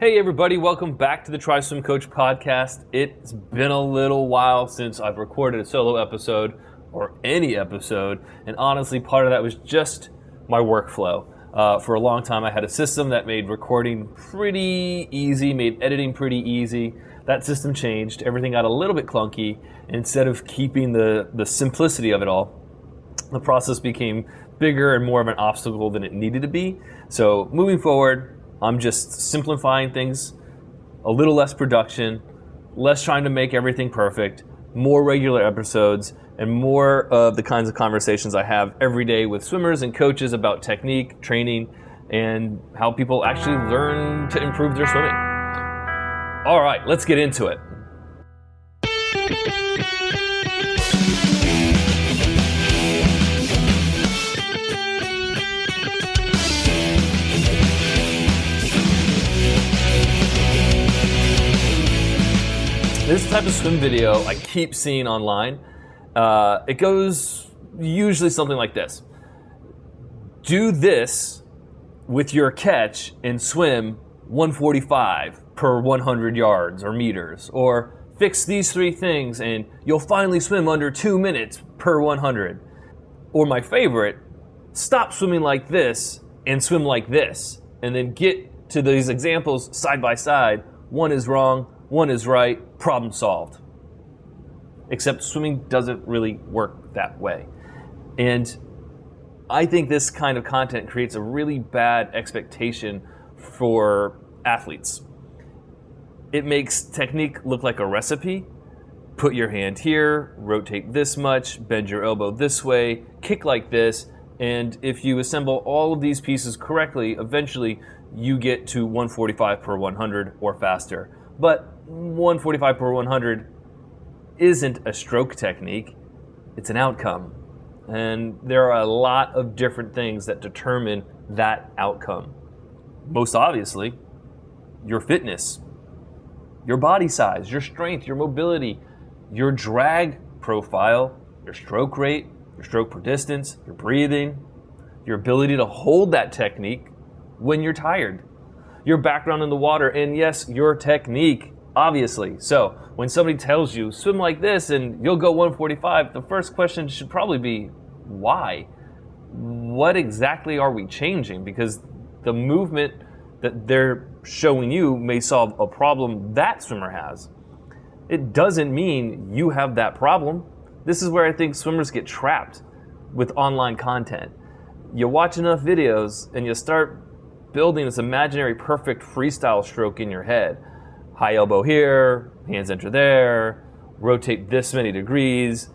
Hey everybody, welcome back to the Try Swim Coach podcast. It's been a little while since I've recorded a solo episode or any episode, and honestly part of that was just my workflow. For a long time I had a system that made recording pretty easy, made editing pretty easy. That system changed, everything got a little bit clunky, and instead of keeping the simplicity of it all, the process became bigger and more of an obstacle than it needed to be. So moving forward, I'm just simplifying things, a little less production, less trying to make everything perfect, more regular episodes, and more of the kinds of conversations I have every day with swimmers and coaches about technique, training, and how people actually learn to improve their swimming. All right, let's get into it. This type of swim video I keep seeing online. It goes usually something like this. Do this with your catch and swim 145 per 100 yards or meters. Or fix these 3 things and you'll finally swim under 2 minutes per 100. Or my favorite, stop swimming like this and swim like this. And then get to these examples side by side. One is wrong, one is right, problem solved. Except swimming doesn't really work that way. And I think this kind of content creates a really bad expectation for athletes. It makes technique look like a recipe. Put your hand here, rotate this much, bend your elbow this way, kick like this, and if you assemble all of these pieces correctly, eventually you get to 145 per 100 or faster. But 145 per 100 isn't a stroke technique, it's an outcome. And there are a lot of different things that determine that outcome. Most obviously, your fitness, your body size, your strength, your mobility, your drag profile, your stroke rate, your stroke per distance, your breathing, your ability to hold that technique when you're tired, your background in the water, and yes, your technique, obviously. So when somebody tells you, swim like this and you'll go 145, the first question should probably be, why? What exactly are we changing? Because the movement that they're showing you may solve a problem that swimmer has. It doesn't mean you have that problem. This is where I think swimmers get trapped with online content. You watch enough videos and you start building this imaginary perfect freestyle stroke in your head. High elbow here, hands enter there, rotate this many degrees,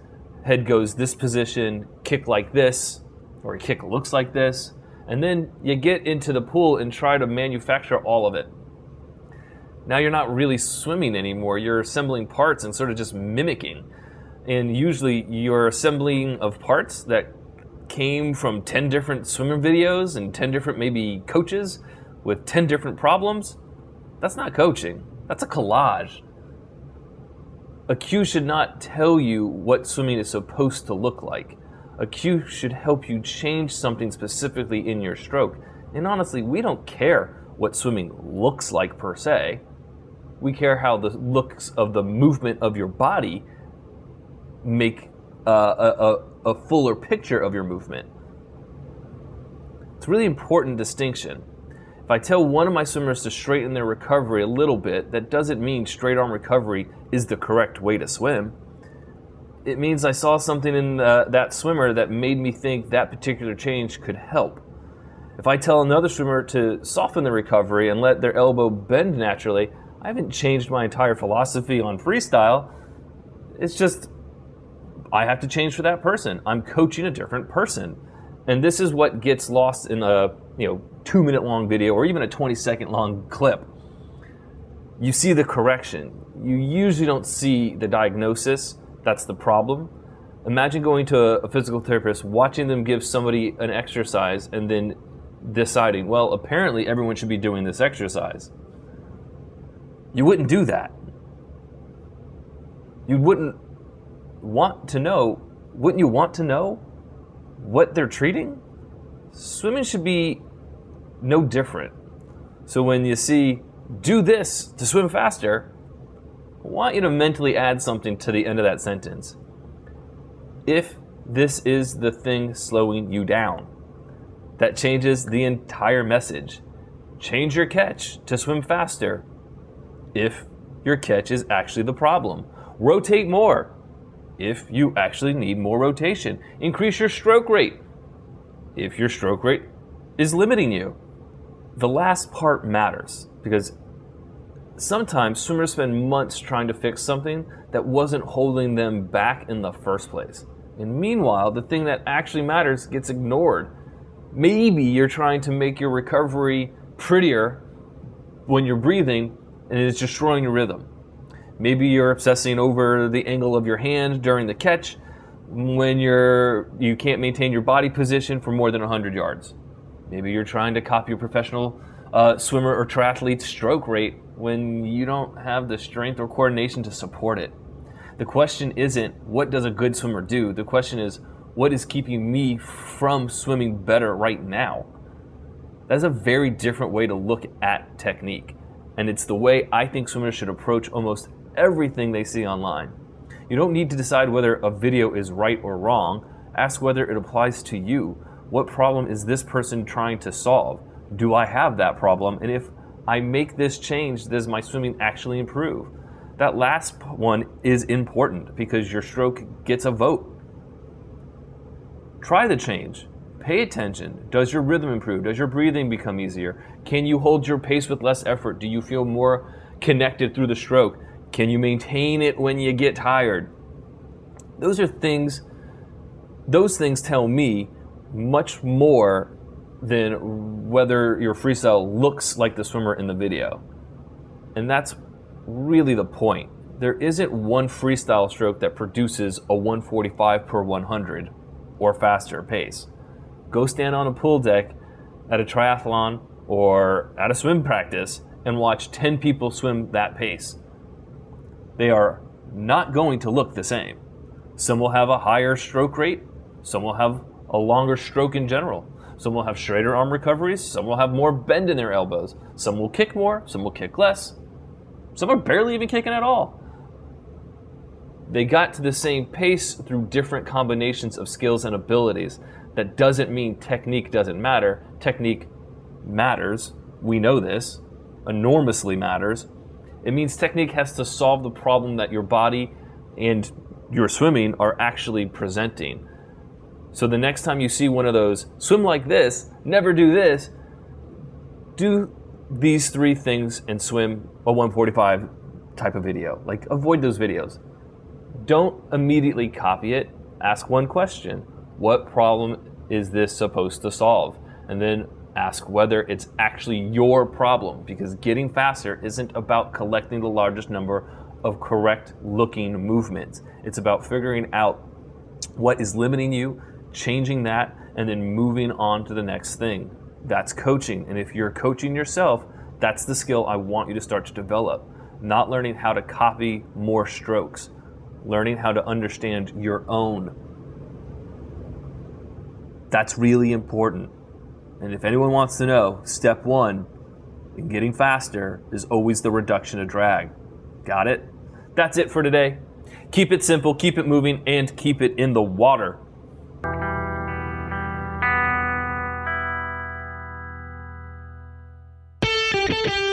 head goes this position, kick like this, or a kick looks like this, and then you get into the pool and try to manufacture all of it. Now you're not really swimming anymore, you're assembling parts and sort of just mimicking. And usually you're assembling of parts that came from 10 different swimmer videos and 10 different maybe coaches with 10 different problems. That's not coaching, that's a collage. A cue should not tell you what swimming is supposed to look like. A cue should help you change something specifically in your stroke. And honestly, we don't care what swimming looks like per se. We care how the looks of the movement of your body make a fuller picture of your movement. It's a really important distinction. If I tell one of my swimmers to straighten their recovery a little bit, that doesn't mean straight arm recovery is the correct way to swim. It means I saw something in that swimmer that made me think that particular change could help. If I tell another swimmer to soften their recovery and let their elbow bend naturally, I haven't changed my entire philosophy on freestyle. It's just I have to change for that person. I'm coaching a different person. And this is what gets lost in a 2-minute long video or even a 20-second long clip. You see the correction. You usually don't see the diagnosis. That's the problem. Imagine going to a physical therapist, watching them give somebody an exercise and then deciding, well, apparently everyone should be doing this exercise. You wouldn't do that. You wouldn't want to know, wouldn't you want to know what they're treating? Swimming should be no different. So when you see do this to swim faster, I want you to mentally add something to the end of that sentence. If this is the thing slowing you down, that changes the entire message. Change your catch to swim faster if your catch is actually the problem. Rotate more if you actually need more rotation. Increase your stroke rate if your stroke rate is limiting you. The last part matters because sometimes swimmers spend months trying to fix something that wasn't holding them back in the first place. And meanwhile, the thing that actually matters gets ignored. Maybe you're trying to make your recovery prettier when you're breathing and it's destroying your rhythm. Maybe you're obsessing over the angle of your hand during the catch when you can't maintain your body position for more than 100 yards. Maybe you're trying to copy a professional swimmer or triathlete's stroke rate when you don't have the strength or coordination to support it. The question isn't, what does a good swimmer do? The question is, what is keeping me from swimming better right now? That's a very different way to look at technique. And it's the way I think swimmers should approach almost everything they see online. You don't need to decide whether a video is right or wrong. Ask whether it applies to you. What problem is this person trying to solve? Do I have that problem? And if I make this change, does my swimming actually improve? That last one is important because your stroke gets a vote. Try the change. Pay attention. Does your rhythm improve? Does your breathing become easier? Can you hold your pace with less effort? Do you feel more connected through the stroke? Can you maintain it when you get tired? Those things tell me much more than whether your freestyle looks like the swimmer in the video. And that's really the point. There isn't one freestyle stroke that produces a 145 per 100 or faster pace. Go stand on a pool deck at a triathlon or at a swim practice and watch 10 people swim that pace. They are not going to look the same. Some will have a higher stroke rate, some will have a longer stroke in general. Some will have straighter arm recoveries, some will have more bend in their elbows, some will kick more, some will kick less. Some are barely even kicking at all. They got to the same pace through different combinations of skills and abilities. That doesn't mean technique doesn't matter. Technique matters. We know this. Enormously matters. It means technique has to solve the problem that your body and your swimming are actually presenting. So the next time you see one of those, swim like this, never do this, do these 3 things and swim a 145 type of video. Like, avoid those videos. Don't immediately copy it. Ask one question. What problem is this supposed to solve? And then ask whether it's actually your problem, because getting faster isn't about collecting the largest number of correct looking movements. It's about figuring out what is limiting you, changing that, and then moving on to the next thing. That's coaching. And if you're coaching yourself, that's the skill I want you to start to develop. Not learning how to copy more strokes, learning how to understand your own. That's really important. And if anyone wants to know, step 1 in getting faster is always the reduction of drag. Got it? That's it for today. Keep it simple, keep it moving, and keep it in the water. Thank you.